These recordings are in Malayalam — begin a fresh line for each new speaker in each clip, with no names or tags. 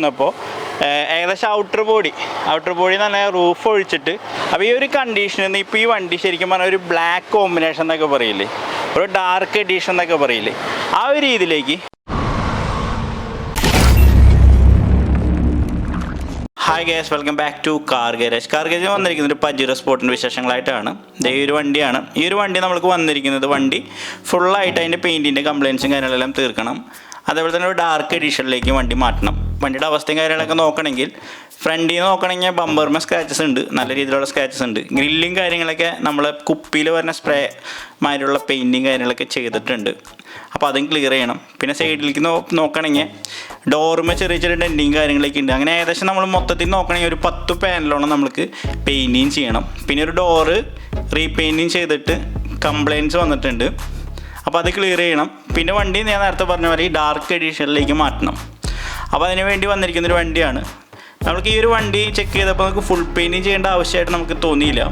അപ്പോൾ ഏകദേശം ഔട്ടർ ബോഡി തന്നെ റൂഫ് ഒഴിച്ചിട്ട് അപ്പോൾ ഈ ഒരു കണ്ടീഷനിൽ നിന്ന് ഇപ്പോൾ ഈ വണ്ടി ശരിക്കും പറഞ്ഞാൽ ഒരു ബ്ലാക്ക് കോമ്പിനേഷൻ എന്നൊക്കെ പറയില്ലേ, ഒരു ഡാർക്ക് എഡീഷൻ എന്നൊക്കെ പറയില്ലേ, ആ ഒരു രീതിയിലേക്ക്. Hi guys, welcome back to car garage വന്നിരിക്കുന്നത് ഒരു പജീറോ സ്പോർട്ടിൻ്റെ വിശേഷങ്ങളായിട്ടാണ്. ഈ ഒരു വണ്ടിയാണ്. ഈ ഒരു വണ്ടി നമ്മൾക്ക് വന്നിരിക്കുന്നത്, വണ്ടി ഫുള്ളായിട്ട് അതിൻ്റെ പെയിൻറ്റിൻ്റെ കംപ്ലയിൻസും കാര്യങ്ങളെല്ലാം തീർക്കണം. അതേപോലെ തന്നെ ഒരു ഡാർക്ക് എഡീഷനിലേക്ക് വണ്ടി മാറ്റണം. വണ്ടിയുടെ അവസ്ഥയും കാര്യങ്ങളൊക്കെ നോക്കണമെങ്കിൽ ഫ്രണ്ടിൽ നിന്ന് നോക്കണമെങ്കിൽ ബമ്പറിന് സ്ക്രാച്ചസ് ഉണ്ട്, നല്ല രീതിയിലുള്ള സ്ക്രാച്ചസ് ഉണ്ട്. ഗ്രില്ലും കാര്യങ്ങളൊക്കെ നമ്മൾ കുപ്പിയിൽ വരുന്ന സ്പ്രേ മാതിരിയുള്ള പെയിൻറ്റിങ് കാര്യങ്ങളൊക്കെ ചെയ്തിട്ടുണ്ട്. അപ്പോൾ അതും ക്ലിയർ ചെയ്യണം. പിന്നെ സൈഡിലേക്ക് നോക്കണമെങ്കിൽ ഡോറുമേ ചെറിയ ചെറിയ ഡെൻറ്റിങ് കാര്യങ്ങളൊക്കെ ഉണ്ട്. അങ്ങനെ ഏകദേശം നമ്മൾ മൊത്തത്തിൽ നോക്കണമെങ്കിൽ ഒരു 10 പാനലോളം നമുക്ക് പെയിൻറ്റിങ് ചെയ്യണം. പിന്നെ ഒരു ഡോറ് റീപെയിൻറ്റിങ് ചെയ്തിട്ട് കംപ്ലയിൻസ് വന്നിട്ടുണ്ട്. അപ്പോൾ അത് ക്ലിയർ ചെയ്യണം. പിന്നെ വണ്ടി ഞാൻ നേരത്തെ പറഞ്ഞ പോലെ ഈ ഡാർക്ക് എഡീഷനിലേക്ക് മാറ്റണം. അപ്പോൾ അതിന് വേണ്ടി വന്നിരിക്കുന്നൊരു വണ്ടിയാണ്. നമുക്ക് ഈ ഒരു വണ്ടി ചെക്ക് ചെയ്തപ്പോൾ നമുക്ക് ഫുൾ പെയിൻറ്റിങ് ചെയ്യേണ്ട ആവശ്യമായിട്ട് നമുക്ക് തോന്നിയില്ല.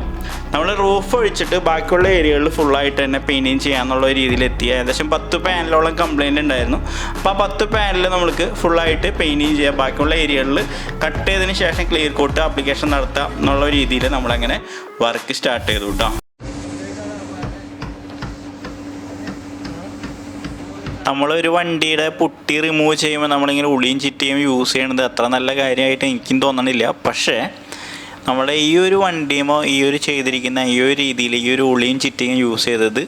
നമ്മൾ റൂഫ് ഒഴിച്ചിട്ട് ബാക്കിയുള്ള ഏരിയകളിൽ ഫുള്ളായിട്ട് തന്നെ പെയിൻറ്റിങ് ചെയ്യാമെന്നുള്ള രീതിയിലെത്തി. ഏകദേശം 10 പാനലോളം കംപ്ലയിൻ്റ് ഉണ്ടായിരുന്നു. അപ്പോൾ ആ 10 പാനൽ നമുക്ക് ഫുള്ളായിട്ട് പെയിൻറ്റിങ് ചെയ്യാം. ബാക്കിയുള്ള ഏരിയകളിൽ കട്ട് ചെയ്തതിന് ശേഷം ക്ലിയർ കോട്ട് ആപ്ലിക്കേഷൻ നടത്താം എന്നുള്ള രീതിയിൽ നമ്മളങ്ങനെ വർക്ക് സ്റ്റാർട്ട് ചെയ്തു കേട്ടോ. നമ്മളൊരു വണ്ടിയുടെ പുട്ടി റിമൂവ് ചെയ്യുമ്പോൾ നമ്മളിങ്ങനെ ഉളിയും ചിറ്റിയും യൂസ് ചെയ്യണത് അത്ര നല്ല കാര്യമായിട്ട് എനിക്കും തോന്നണില്ല. പക്ഷേ നമ്മുടെ ഈ ഒരു വണ്ടിയുമോ ഈ ഒരു ചെയ്തിരിക്കുന്ന ഈ ഒരു രീതിയിൽ ഈ ഒരു ഉളിയും ചിറ്റിയും യൂസ് ചെയ്തത്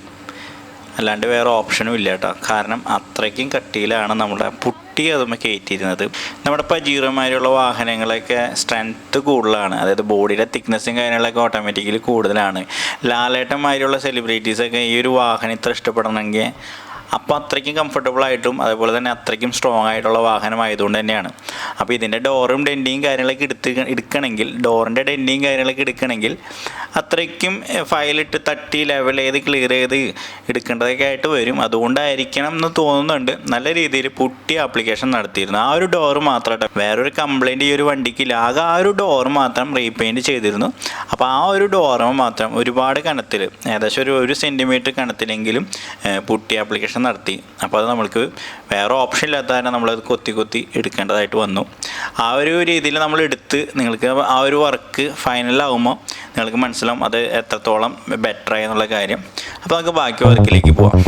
അല്ലാണ്ട് വേറെ ഓപ്ഷനും ഇല്ല കേട്ടോ. കാരണം അത്രയ്ക്കും കട്ടിയിലാണ് നമ്മുടെ പുട്ടി അതുമ്പോൾ കയറ്റിയിരുന്നത്. നമ്മുടെ പജീറോമാരുള്ള വാഹനങ്ങളൊക്കെ സ്ട്രെങ്ത്ത് കൂടുതലാണ്, അതായത് ബോഡിയുടെ തിക്നെസ്സും കാര്യങ്ങളൊക്കെ ഓട്ടോമാറ്റിക്കലി കൂടുതലാണ്. ലാലേട്ടന്മാരുള്ള സെലിബ്രിറ്റീസൊക്കെ ഈ ഒരു വാഹനം ഇത്ര ഇഷ്ടപ്പെടണമെങ്കിൽ അപ്പോൾ അത്രയ്ക്കും കംഫർട്ടബിളായിട്ടും അതേപോലെ തന്നെ അത്രയ്ക്കും സ്ട്രോങ് ആയിട്ടുള്ള വാഹനമായതുകൊണ്ട് തന്നെയാണ്. അപ്പോൾ ഇതിൻ്റെ ഡോറും ഡെൻറ്റിയും കാര്യങ്ങളൊക്കെ എടുക്കണമെങ്കിൽ ഡോറിൻ്റെ ഡെൻറ്റിയും കാര്യങ്ങളൊക്കെ എടുക്കണമെങ്കിൽ അത്രയ്ക്കും ഫയലിട്ട് തട്ടി ലെവൽ ചെയ്ത് ക്ലിയർ ചെയ്ത് എടുക്കേണ്ടതൊക്കെ ആയിട്ട് വരും. അതുകൊണ്ടായിരിക്കണം എന്ന് തോന്നുന്നുണ്ട് നല്ല രീതിയിൽ പുട്ടി ആപ്ലിക്കേഷൻ നടത്തിയിരുന്നു. ആ ഒരു ഡോറ് മാത്രമായിട്ട് വേറൊരു കംപ്ലയിൻറ്റ് ഈ ഒരു വണ്ടിക്കില്ല. ആകെ ആ ഒരു ഡോറ് മാത്രം റീപെയിൻറ്റ് ചെയ്തിരുന്നു. അപ്പോൾ ആ ഒരു ഡോറ് മാത്രം ഒരുപാട് കനത്തിൽ, ഏകദേശം ഒരു സെൻറ്റിമീറ്റർ കനത്തിലെങ്കിലും പുട്ടി ആപ്ലിക്കേഷൻ നടത്തി. അപ്പോൾ അത് നമ്മൾക്ക് വേറെ ഓപ്ഷൻ ഇല്ലാത്ത തന്നെ നമ്മളത് കൊത്തി എടുക്കേണ്ടതായിട്ട് വന്നു. ആ ഒരു രീതിയിൽ നമ്മൾ എടുത്ത് നിങ്ങൾക്ക് ആ ഒരു വർക്ക് ഫൈനലാകുമ്പോൾ നിങ്ങൾക്ക് മനസ്സിലാവും അത് എത്രത്തോളം ബെറ്ററായി എന്നുള്ള കാര്യം. അപ്പോൾ നമുക്ക് ബാക്കി വർക്കിലേക്ക് പോവാം.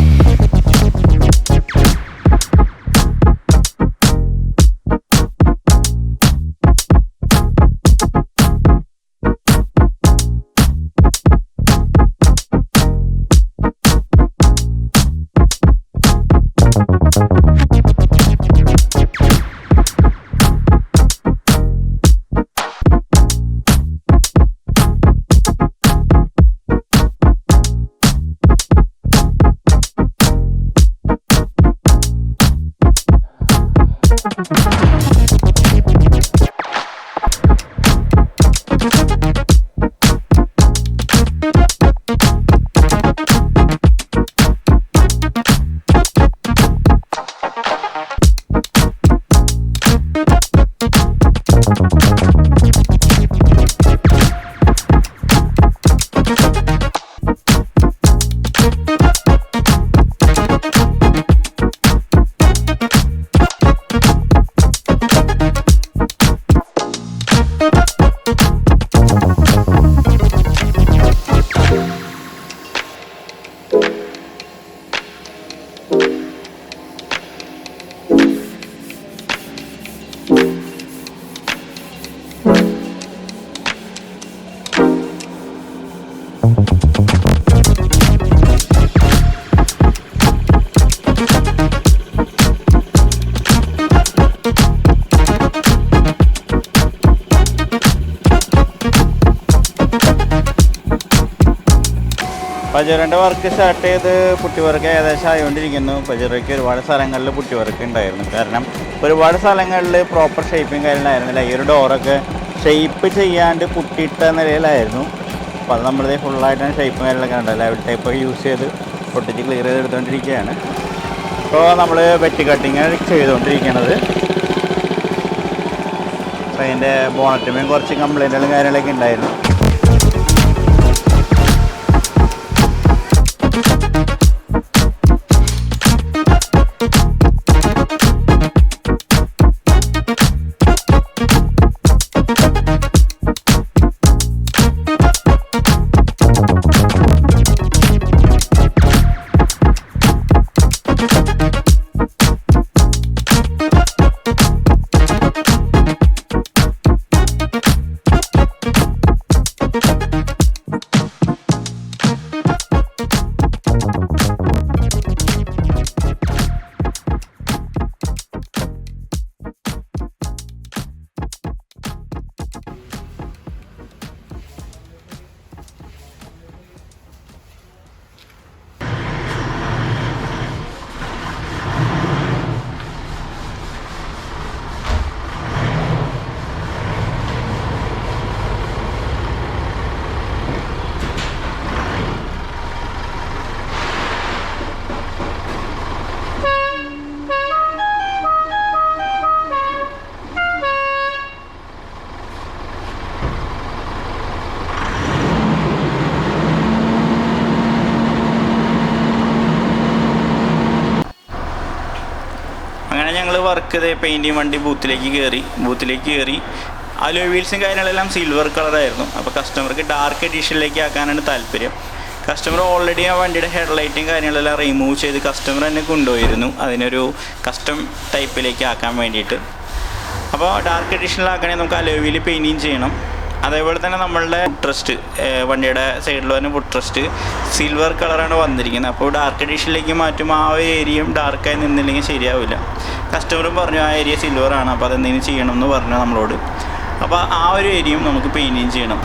പജേറോൻ്റെ വർക്ക് സ്റ്റാർട്ട് ചെയ്ത് പുട്ടി വർക്ക് ഏകദേശം ആയിക്കൊണ്ടിരിക്കുന്നു. പജേറോയ്ക്ക് ഒരുപാട് സ്ഥലങ്ങളിൽ പുട്ടി വർക്ക് ഉണ്ടായിരുന്നു. കാരണം ഒരുപാട് സ്ഥലങ്ങളിൽ പ്രോപ്പർ ഷേപ്പിങ് കാര്യങ്ങളായിരുന്നില്ല. ഈ ഒരു ഡോറൊക്കെ ഷേപ്പ് ചെയ്യാണ്ട് പുട്ടിയിട്ട നിലയിലായിരുന്നു. അപ്പോൾ അത് നമ്മളിത് ഫുള്ളായിട്ടാണ് ഷേപ്പും കാര്യങ്ങളൊക്കെ ഉണ്ട്. ലെവൽ ടൈപ്പൊക്കെ യൂസ് ചെയ്ത് പൊട്ടിച്ച് ക്ലിയർ ചെയ്ത് എടുത്തുകൊണ്ടിരിക്കുകയാണ്. ഇപ്പോൾ നമ്മൾ വെറ്റ് കട്ടിങ് ചെയ്തുകൊണ്ടിരിക്കുന്നത്. അപ്പോൾ അതിൻ്റെ ബോണറ്റുമേയും കുറച്ച് കംപ്ലയിൻറ്റുകളും കാര്യങ്ങളൊക്കെ ഉണ്ടായിരുന്നു. വർക്ക് പെയിൻറ്റിങ് വണ്ടി ബൂത്തിലേക്ക് കയറി അലോയ് വീൽസും കാര്യങ്ങളെല്ലാം സിൽവർ കളറായിരുന്നു. അപ്പോൾ കസ്റ്റമർക്ക് ഡാർക്ക് എഡിഷനിലേക്ക് ആക്കാനാണ് താല്പര്യം. കസ്റ്റമർ ഓൾറെഡി ആ വണ്ടിയുടെ ഹെഡ്ലൈറ്റും കാര്യങ്ങളെല്ലാം റിമൂവ് ചെയ്ത് കസ്റ്റമർ തന്നെ കൊണ്ടുപോയിരുന്നു അതിനൊരു കസ്റ്റം ടൈപ്പിലേക്ക് ആക്കാൻ വേണ്ടിയിട്ട്. അപ്പോൾ ഡാർക്ക് എഡിഷനിലാക്കണമെങ്കിൽ നമുക്ക് അലോയ് വീൽ പെയിൻറ്റിങ് ചെയ്യണം. അതേപോലെ തന്നെ നമ്മളുടെ ഫുട്രസ്റ്റ് വണ്ടിയുടെ സൈഡിൽ വരുന്ന ഫുട്രസ്റ്റ് സിൽവർ കളറാണ് വന്നിരിക്കുന്നത്. അപ്പോൾ ഡാർക്ക് എഡിഷനിലേക്ക് മാറ്റുമ്പോൾ ആ ഒരു ഏരിയയും ഡാർക്കായി നിന്നില്ലെങ്കിൽ ശരിയാവില്ല. കസ്റ്റമറും പറഞ്ഞു ആ ഏരിയ സിൽവറാണ്, അപ്പോൾ അതെന്തെങ്കിലും ചെയ്യണം എന്ന് പറഞ്ഞു നമ്മളോട്. അപ്പോൾ ആ ഒരു ഏരിയയും നമുക്ക് പെയിൻറ്റിങ് ചെയ്യണം.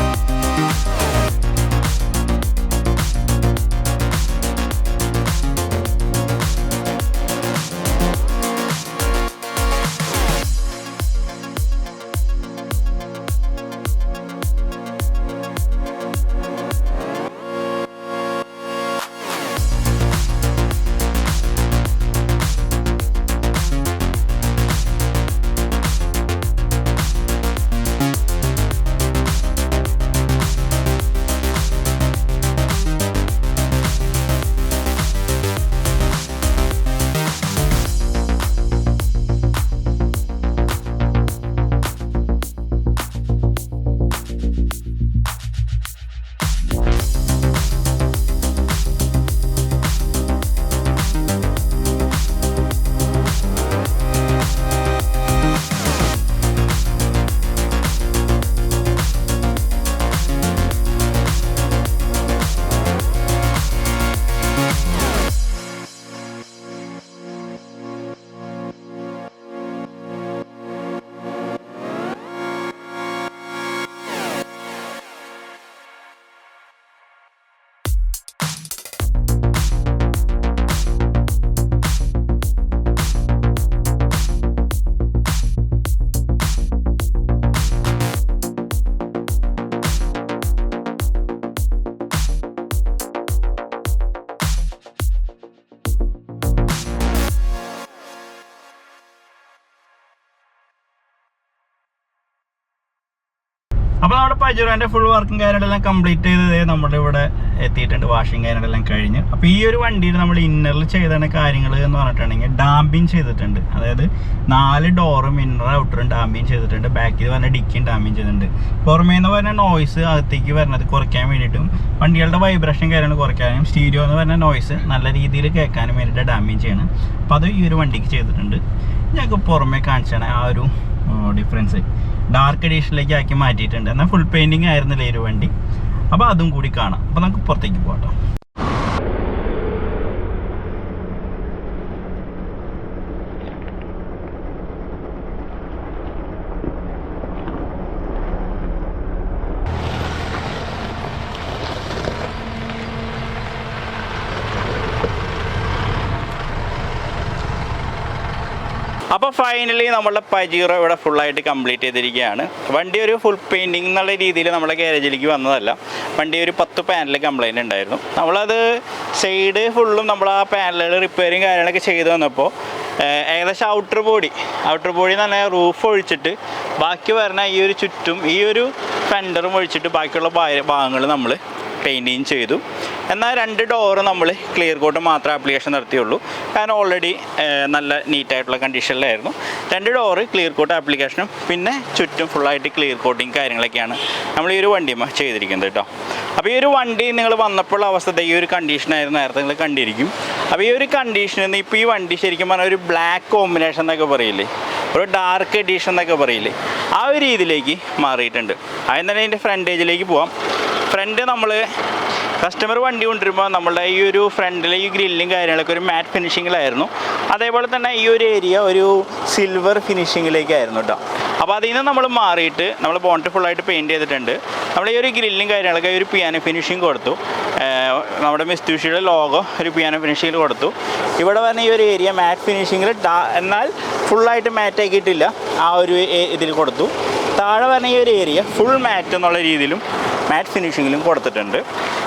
അപ്പോൾ നമ്മുടെ പജറോൻ്റെ ഫുൾ വർക്കും കാര്യങ്ങളെല്ലാം കംപ്ലീറ്റ് ചെയ്തത് നമ്മുടെ ഇവിടെ എത്തിയിട്ടുണ്ട്. വാഷിംഗ് കാര്യങ്ങളെല്ലാം കഴിഞ്ഞ്. അപ്പോൾ ഈ ഒരു വണ്ടിയിൽ നമ്മൾ ഇന്നറിൽ ചെയ്ത കാര്യങ്ങൾ എന്ന് പറഞ്ഞിട്ടുണ്ടെങ്കിൽ ഡാമ്പിങ് ചെയ്തിട്ടുണ്ട്. അതായത് 4 ഡോറും ഇന്നർ ഔട്ടറും ഡാമ്പിങ് ചെയ്തിട്ടുണ്ട്. ബാക്കിൽ പറഞ്ഞ ഡിക്കിയും ഡാമ്പിങ് ചെയ്തിട്ടുണ്ട്. പുറമേ നിന്ന് പറഞ്ഞ നോയ്സ് അകത്തേക്ക് വരുന്നത് കുറയ്ക്കാൻ വേണ്ടിയിട്ടും വണ്ടികളുടെ വൈബ്രേഷൻ കാര്യങ്ങൾ കുറയ്ക്കാനും സ്റ്റീരിയോ എന്ന് പറഞ്ഞ നോയ്സ് നല്ല രീതിയിൽ കേൾക്കാനും വേണ്ടിയിട്ട് ഡാമ്പിങ് ചെയ്യണം. അപ്പോൾ അത് ഈ ഒരു വണ്ടിക്ക് ചെയ്തിട്ടുണ്ട്. ഞങ്ങൾക്ക് പുറമേ കാണിച്ചാണ് ആ ഒരു ഡിഫറൻസ് ഡാർക്ക് എഡിഷനിലേക്ക് ആക്കി മാറ്റിയിട്ടുണ്ട്. എന്നാൽ ഫുൾ പെയിൻറ്റിങ് ആയിരുന്നില്ല ഈ ഒരു വണ്ടി. അപ്പോൾ അതും കൂടി കാണാം. അപ്പോൾ നമുക്ക് പുറത്തേക്ക് പോകട്ടോ. അപ്പോൾ ഫൈനലി നമ്മളുടെ പജീറോ ഇവിടെ ഫുള്ളായിട്ട് കംപ്ലീറ്റ് ചെയ്തിരിക്കുകയാണ്. വണ്ടി ഒരു ഫുൾ പെയിൻറ്റിങ് എന്നുള്ള രീതിയിൽ നമ്മുടെ ഗാരേജിലേക്ക് വന്നതല്ല. വണ്ടി ഒരു 10 പാനൽ കംപ്ലൈൻറ്റ് ഉണ്ടായിരുന്നു. നമ്മളത് സൈഡ് ഫുള്ളും നമ്മൾ ആ പാനലുകൾ റിപ്പയറിങ് കാര്യങ്ങളൊക്കെ ചെയ്ത് വന്നപ്പോൾ ഏകദേശം ഔട്ടർ ബോഡി എന്ന് പറഞ്ഞാൽ റൂഫ് ഒഴിച്ചിട്ട് ബാക്കി വരുന്ന ഈ ഒരു ചുറ്റും ഈ ഒരു ഫെൻഡറും ഒഴിച്ചിട്ട് ബാക്കിയുള്ള ഭാഗങ്ങൾ നമ്മൾ പെയിൻറ്റിങ് ചെയ്തു. എന്നാൽ 2 ഡോറ് നമ്മൾ ക്ലിയർ കോട്ട് മാത്രമേ ആപ്ലിക്കേഷൻ നടത്തിയുള്ളൂ. കാരണം ഓൾറെഡി നല്ല നീറ്റായിട്ടുള്ള കണ്ടീഷനിലായിരുന്നു. 2 ഡോറ് ക്ലിയർ കോട്ട് ആപ്ലിക്കേഷനും പിന്നെ ചുറ്റും ഫുള്ളായിട്ട് ക്ലിയർ കോട്ടിങ് കാര്യങ്ങളൊക്കെയാണ് നമ്മൾ ഈ ഒരു വണ്ടിയുമ്പോൾ ചെയ്തിരിക്കുന്നത് കേട്ടോ. അപ്പോൾ ഈ ഒരു വണ്ടി നിങ്ങൾ വന്നപ്പോൾ അവസ്ഥ ഈ ഒരു കണ്ടീഷനായിരുന്നു. നേരത്തെ നിങ്ങൾ കണ്ടിരിക്കും. അപ്പോൾ ഈ ഒരു കണ്ടീഷനിൽ നിന്ന് ഇപ്പോൾ ഈ വണ്ടി ശരിക്കും പറഞ്ഞാൽ ഒരു ബ്ലാക്ക് കോമ്പിനേഷൻ എന്നൊക്കെ പറയില്ലേ, ഒരു ഡാർക്ക് എഡിഷൻ എന്നൊക്കെ പറയില്ലേ, ആ ഒരു രീതിയിലേക്ക് മാറിയിട്ടുണ്ട്. ആദ്യം തന്നെ ഇതിൻ്റെ ഫ്രണ്ടേജിലേക്ക് പോവാം. ഫ്രണ്ട് നമ്മൾ കസ്റ്റമർ വണ്ടി കൊണ്ടുവരുമ്പോൾ നമ്മളുടെ ഈ ഒരു ഫ്രണ്ടിലെ ഈ ഗ്രില്ലും കാര്യങ്ങളൊക്കെ ഒരു മാറ്റ് ഫിനിഷിങ്ങിലായിരുന്നു. അതേപോലെ തന്നെ ഈ ഒരു ഏരിയ ഒരു സിൽവർ ഫിനിഷിങ്ങിലേക്കായിരുന്നു കേട്ടോ. അപ്പോൾ അതിൽ നിന്ന് നമ്മൾ മാറിയിട്ട് നമ്മൾ ബോണ്ട് ഫുള്ളായിട്ട് പെയിൻറ്റ് ചെയ്തിട്ടുണ്ട്. നമ്മൾ ഈ ഒരു ഗ്രില്ലും കാര്യങ്ങളൊക്കെ ഒരു പിയാനോ ഫിനിഷിങ് കൊടുത്തു. നമ്മുടെ മിസ്തൂഷിയുടെ ലോഗോ ഒരു പിയാനോ ഫിനിഷിങ്ങിൽ കൊടുത്തു. ഇവിടെ പറഞ്ഞ ഈ ഒരു ഏരിയ മാറ്റ് ഫിനിഷിങ്ങിൽ എന്നാൽ ഫുള്ളായിട്ട് മാറ്റ് ആക്കിയിട്ടില്ല, ആ ഒരു ഇതിൽ കൊടുത്തു. താഴെ പറഞ്ഞ ഈ ഒരു ഏരിയ ഫുൾ മാറ്റ് എന്നുള്ള രീതിയിലും മാറ്റ് ഫിനിഷിങ്ങിലും കൊടുത്തിട്ടുണ്ട്.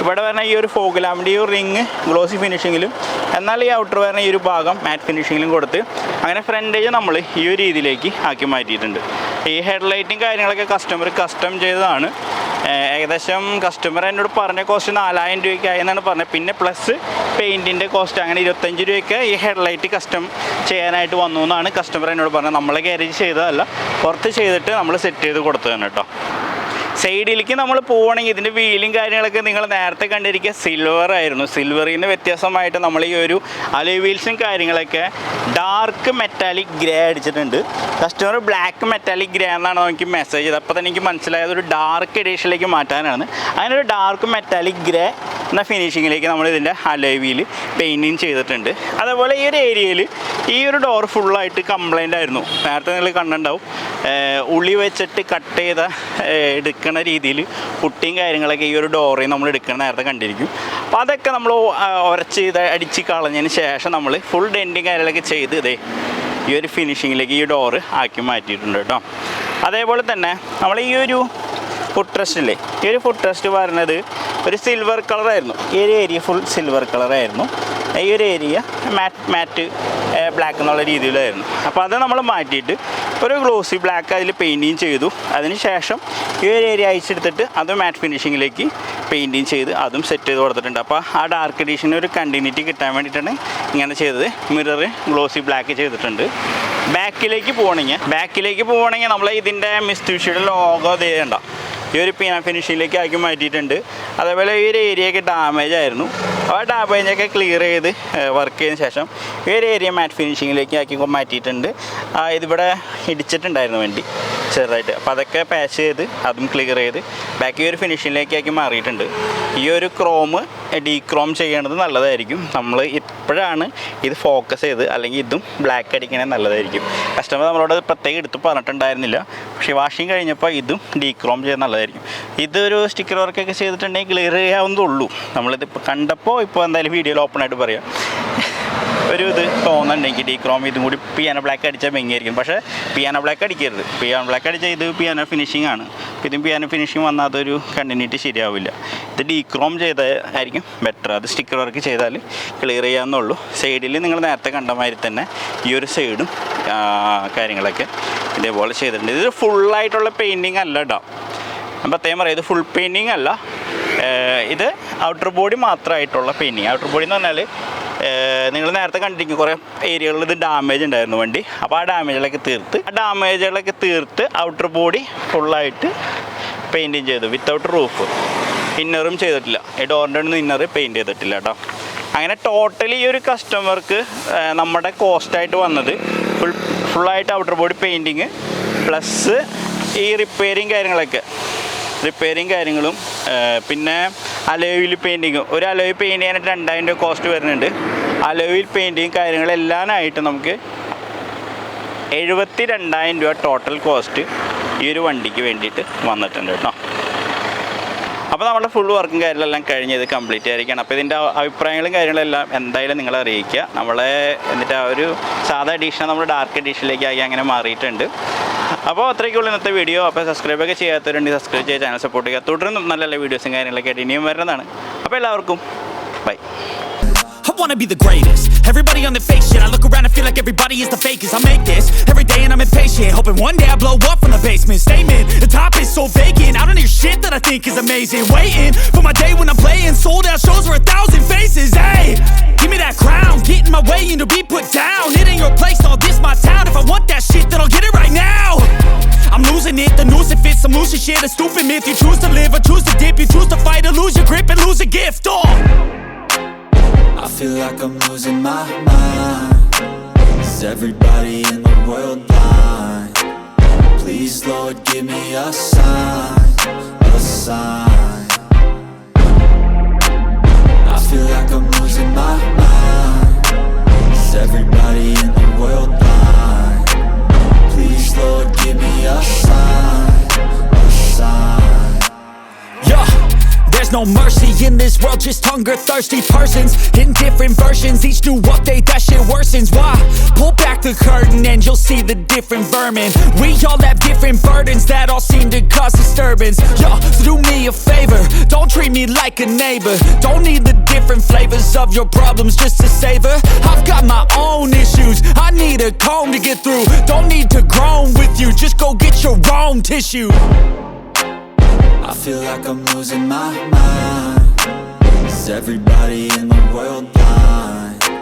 ഇവിടെ പറഞ്ഞ ഈ ഒരു ഫോഗ് ലാമ്പിൻ്റെ ഈ ഒരു റിങ് ഗ്ലോസി ഫിനിഷിങ്ങിലും എന്നാൽ ഈ ഔട്ടർ വരുന്ന ഈ ഒരു ഭാഗം മാറ്റ് ഫിനിഷിങ്ങിലും കൊടുത്ത് അങ്ങനെ ഫ്രണ്ടേജ് നമ്മൾ ഈ ഒരു രീതിയിലേക്ക് ആക്കി മാറ്റിയിട്ടുണ്ട്. ഈ ഹെഡ്ലൈറ്റും കാര്യങ്ങളൊക്കെ കസ്റ്റമർ കസ്റ്റം ചെയ്തതാണ്. ഏകദേശം കസ്റ്റമർ എന്നോട് പറഞ്ഞ കോസ്റ്റ് 4000 രൂപയ്ക്കായി എന്നാണ് പറഞ്ഞത്. പിന്നെ പ്ലസ് പെയിൻറ്റിൻ്റെ കോസ്റ്റ് അങ്ങനെ 25 രൂപയ്ക്ക് ഈ ഹെഡ്ലൈറ്റ് കസ്റ്റം ചെയ്യാനായിട്ട് വന്നു എന്നാണ് കസ്റ്റമർ എന്നോട് പറഞ്ഞത്. നമ്മളെ ഗാരേജ് ചെയ്തതല്ല, പുറത്ത് ചെയ്തിട്ട് നമ്മൾ സെറ്റ് ചെയ്ത് കൊടുത്തതാണ് കേട്ടോ. സൈഡിലേക്ക് നമ്മൾ പോവുകയാണെങ്കിൽ ഇതിൻ്റെ വീലും കാര്യങ്ങളൊക്കെ നിങ്ങൾ നേരത്തെ കണ്ടിരിക്കുക സിൽവർ ആയിരുന്നു. സിൽവറിൽ നിന്ന് വ്യത്യാസമായിട്ട് നമ്മൾ ഈ ഒരു അലോയ് വീൽസും കാര്യങ്ങളൊക്കെ ഡാർക്ക് മെറ്റാലിക് ഗ്രേ അടിച്ചിട്ടുണ്ട്. കസ്റ്റമർ ബ്ലാക്ക് മെറ്റാലിക് ഗ്രേ എന്നാണ് എനിക്ക് മെസ്സേജ് ചെയ്തത്. അപ്പോൾ തന്നെ എനിക്ക് മനസ്സിലായത് ഒരു ഡാർക്ക് എഡിഷനിലേക്ക് മാറ്റാനാണ്. അങ്ങനെ ഒരു ഡാർക്ക് മെറ്റാലിക് ഗ്രേ എന്ന ഫിനിഷിങ്ങിലേക്ക് നമ്മൾ ഇതിൻ്റെ അലോയ് വീൽ പെയിൻറ്റിങ് ചെയ്തിട്ടുണ്ട്. അതേപോലെ ഈ ഒരു ഏരിയയിൽ ഈ ഒരു ഡോർ ഫുള്ളായിട്ട് കംപ്ലൈൻ്റ് ആയിരുന്നു. നേരത്തെ നിങ്ങൾ കണ്ടിട്ടുണ്ടാവും, ഉള്ളി വെച്ചിട്ട് കട്ട് ചെയ്ത എടുക്കുന്ന രീതിയിൽ പുട്ടിയും കാര്യങ്ങളൊക്കെ ഈ ഒരു ഡോറിൽ നമ്മൾ എടുക്കണം നേരത്തെ കണ്ടിരിക്കും. അപ്പോൾ അതൊക്കെ നമ്മൾ ഉരച്ച് ചെയ്ത് അടിച്ച് കളഞ്ഞതിന് ശേഷം നമ്മൾ ഫുൾ ഡെൻറ്റിങ് കാര്യങ്ങളൊക്കെ ചെയ്ത് ഇതേ ഈ ഒരു ഫിനിഷിങ്ങിലേക്ക് ഈ ഡോറ് ആക്കി മാറ്റിയിട്ടുണ്ട് കേട്ടോ. അതേപോലെ തന്നെ നമ്മൾ ഈ ഒരു ഫുഡ് റെസ്റ്റില്ലേ, ഈ ഒരു ഫുഡ് റെസ്റ്റ് പറയുന്നത് ഒരു സിൽവർ കളറായിരുന്നു. ഈ ഒരു ഏരിയ ഫുൾ സിൽവർ കളറായിരുന്നു. ഈ ഒരു ഏരിയ മാറ്റ് ബ്ലാക്ക് എന്നുള്ള രീതിയിലായിരുന്നു. അപ്പോൾ അത് നമ്മൾ മാറ്റിയിട്ട് ഒരു ഗ്ലോസി ബ്ലാക്ക് അതിൽ പെയിൻറ്റിങ് ചെയ്തു. അതിന് ശേഷം ഈ ഒരു ഏരിയ അയച്ചെടുത്തിട്ട് അത് മാറ്റ് ഫിനിഷിങ്ങിലേക്ക് പെയിൻറ്റിങ് ചെയ്ത് അതും സെറ്റ് ചെയ്ത് കൊടുത്തിട്ടുണ്ട്. അപ്പോൾ ആ ഡാർക്ക് എഡിഷന് ഒരു കണ്ടിന്യൂറ്റി കിട്ടാൻ വേണ്ടിയിട്ടാണ് ഇങ്ങനെ ചെയ്തത്. മിറർ ഗ്ലോസി ബ്ലാക്ക് ചെയ്തിട്ടുണ്ട്. ബാക്കിലേക്ക് പോകണമെങ്കിൽ നമ്മൾ ഇതിൻ്റെ മിസ്തുഷിയുടെ ലോഗോ ചെയ്യണ്ട ഈ ഒരു ഫിനിഷിങ്ങിലേക്ക് ആക്കി മാറ്റിയിട്ടുണ്ട്. അതേപോലെ ഈ ഒരു ഏരിയയൊക്കെ ഡാമേജ് ആയിരുന്നു. ആ ഡാമേജൊക്കെ ക്ലിയർ ചെയ്ത് വർക്ക് ചെയ്തതിന് ശേഷം ഈ ഒരു ഏരിയ മാറ്റ് ഫിനിഷിങ്ങിലേക്ക് ആക്കി മാറ്റിയിട്ടുണ്ട്. ഇതിവിടെ ഇടിച്ചിട്ടുണ്ടായിരുന്നു വണ്ടി ചെറുതായിട്ട്. അപ്പോൾ അതൊക്കെ പാച്ച് ചെയ്ത് അതും ക്ലിയർ ചെയ്ത് ബാക്കി ഒരു ഫിനിഷിങ്ങിലേക്കാക്കി മാറിയിട്ടുണ്ട്. ഈ ഒരു ക്രോം ഡീക്രോം ചെയ്യണത് നല്ലതായിരിക്കും. നമ്മൾ ഇപ്പോഴാണ് ഇത് ഫോക്കസ് ചെയ്ത്, അല്ലെങ്കിൽ ഇതും ബ്ലാക്ക് അടിക്കണത് നല്ലതായിരിക്കും. കസ്റ്റമർ നമ്മളോട് പ്രത്യേകം എടുത്ത് പറഞ്ഞിട്ടുണ്ടായിരുന്നില്ല. പക്ഷേ വാഷിങ് കഴിഞ്ഞപ്പോൾ ഇതും ഡീക്രോം ചെയ്യുന്നത് നല്ലതായിരിക്കും. ഇതൊരു സ്റ്റിക്കർ വർക്കൊക്കെ ചെയ്തിട്ടുണ്ടെങ്കിൽ ക്ലിയർ ചെയ്യാവുന്നതുള്ളൂ. നമ്മളിതിപ്പോൾ കണ്ടപ്പോൾ ഇപ്പോൾ എന്തായാലും വീഡിയോയിൽ ഓപ്പണായിട്ട് പറയാം. ഒരു ഇത് തോന്നുന്നുണ്ടെങ്കിൽ ഡീക്രോം ഇതും കൂടി പിയാനോ ബ്ലാക്ക് അടിച്ചാൽ ഭംഗിയായിരിക്കും. പക്ഷേ പിയാനോ ബ്ലാക്ക് അടിക്കരുത്. പിയാനോ ബ്ലാക്ക് അടിച്ചാൽ ഇത് പിയാനോ ഫിനിഷിംഗ് ആണ്. ഇതും പിയാനോ ഫിനിഷിംഗ് വന്നാൽ അതൊരു കണ്ടിന്യൂറ്റി ശരിയാവില്ല. ഇത് ഡീക്രോം ചെയ്തായിരിക്കും ബെറ്റർ. അത് സ്റ്റിക്കർ വർക്ക് ചെയ്താൽ ക്ലിയർ ചെയ്യാവുന്നുള്ളൂ. സൈഡിൽ നിങ്ങൾ നേരത്തെ കണ്ട മാതിരി തന്നെ ഈ ഒരു സൈഡും കാര്യങ്ങളൊക്കെ ഇതേപോലെ ചെയ്തിട്ടുണ്ട്. ഇത് ഫുള്ളായിട്ടുള്ള പെയിൻറ്റിങ് അല്ല കേട്ടോ. ഞാൻ പ്രത്യേകം പറയാം, ഇത് ഫുൾ പെയിൻറ്റിങ് അല്ല. ഇത് ഔട്ടർ ബോഡി മാത്രമായിട്ടുള്ള പെയിൻറ്റിങ്. ഔട്ടർ ബോഡി എന്ന് പറഞ്ഞാൽ നിങ്ങൾ നേരത്തെ കണ്ടിരിക്കും കുറേ ഏരിയകളിൽ ഇത് ഡാമേജ് ഉണ്ടായിരുന്നു വണ്ടി. അപ്പോൾ ആ ഡാമേജുകളൊക്കെ തീർത്ത് ഔട്ടർ ബോഡി ഫുള്ളായിട്ട് പെയിൻറ്റിങ് ചെയ്തു വിത്തൗട്ട് റൂഫ്. ഇന്നറും ചെയ്തിട്ടില്ല. ഈ ഡോറിൻ്റെ ഒന്നും ഇന്നർ പെയിൻറ്റ് ചെയ്തിട്ടില്ല കേട്ടോ. അങ്ങനെ ടോട്ടലി ഈ ഒരു കസ്റ്റമർക്ക് നമ്മുടെ കോസ്റ്റായിട്ട് വന്നത് ഫുള്ളായിട്ട് ഔട്ടർ ബോഡി പെയിൻറ്റിങ് പ്ലസ് ഈ റിപ്പയറിങ് കാര്യങ്ങളും പിന്നെ അലോയിൽ പെയിൻറ്റിങ്ങും. ഒരു അലോയിൽ പെയിൻറ്റ് ചെയ്യാനായിട്ട് 2000 രൂപ കോസ്റ്റ് വരുന്നുണ്ട്. അലോയിൽ പെയിൻറ്റിങ് കാര്യങ്ങളെല്ലാമായിട്ട് നമുക്ക് 72,000 രൂപ ടോട്ടൽ കോസ്റ്റ് ഈ ഒരു വണ്ടിക്ക് വേണ്ടിയിട്ട് വന്നിട്ടുണ്ട് കേട്ടോ. അപ്പോൾ നമ്മുടെ ഫുൾ വർക്കും കാര്യങ്ങളെല്ലാം കഴിഞ്ഞ് ഇത് കംപ്ലീറ്റ് ആയിരിക്കണം. അപ്പോൾ ഇതിൻ്റെ അഭിപ്രായങ്ങളും കാര്യങ്ങളെല്ലാം എന്തായാലും നിങ്ങളെ അറിയിക്കുക. എന്നിട്ട് ആ ഒരു സാധാ എഡീഷൻ നമ്മൾ ഡാർക്ക് എഡീഷനിലേക്ക് ആക്കി അങ്ങനെ മാറിയിട്ടുണ്ട്. അപ്പോൾ അത്രയ്ക്കുള്ള ഇന്നത്തെ വീഡിയോ. അപ്പോൾ സബ്സ്ക്രൈബൊക്കെ ചെയ്യാത്തവരുണ്ടെങ്കിൽ സബ്സ്ക്രൈബ് ചെയ്ത് ചാനൽ സപ്പോർട്ട് ചെയ്യുക. തുടർന്നും നല്ല നല്ല വീഡിയോസും കാര്യങ്ങളൊക്കെ ആയിട്ട് ഇനിയും വരുന്നതാണ്. അപ്പോൾ എല്ലാവർക്കും by.
I wanna be the greatest. Everybody on the fake shit. I look around and feel like everybody is the fakest. I make this every day and I'm impatient, hoping one day I blow up from the basement. Statement, the top is so vacant. I don't hear shit that I think is amazing. Waiting for my day when I'm playing sold out shows for 1,000 faces. Hey, give me that crown, get in my way and to be put down. It ain't your place, all this my town. If I want that shit, then I'll get it right now. I'm losing it, the noose it fits. I'm losing shit, a stupid myth. You choose to live or choose to dip. You choose to fight or lose your grip and lose a gift.
I feel like I'm losing my mind. Is everybody in the world blind? Please Lord, give me a sign, a sign. I feel like I'm losing my mind. Is everybody in the world blind? Please Lord, give me a sign, a sign.
Yeah. There's no mercy in this world, just hunger-thirsty persons in different versions, each new update that shit worsens. Why? Pull back the curtain and you'll see the different vermin. We all have different burdens that all seem to cause disturbance. Yo, so do me a favor, don't treat me like a neighbor. Don't need the different flavors of your problems just to savor. I've got my own issues, I need a comb to get through. Don't need to groan with you, just go get your own tissue.
I feel like I'm losing my mind. Is everybody in the world blind?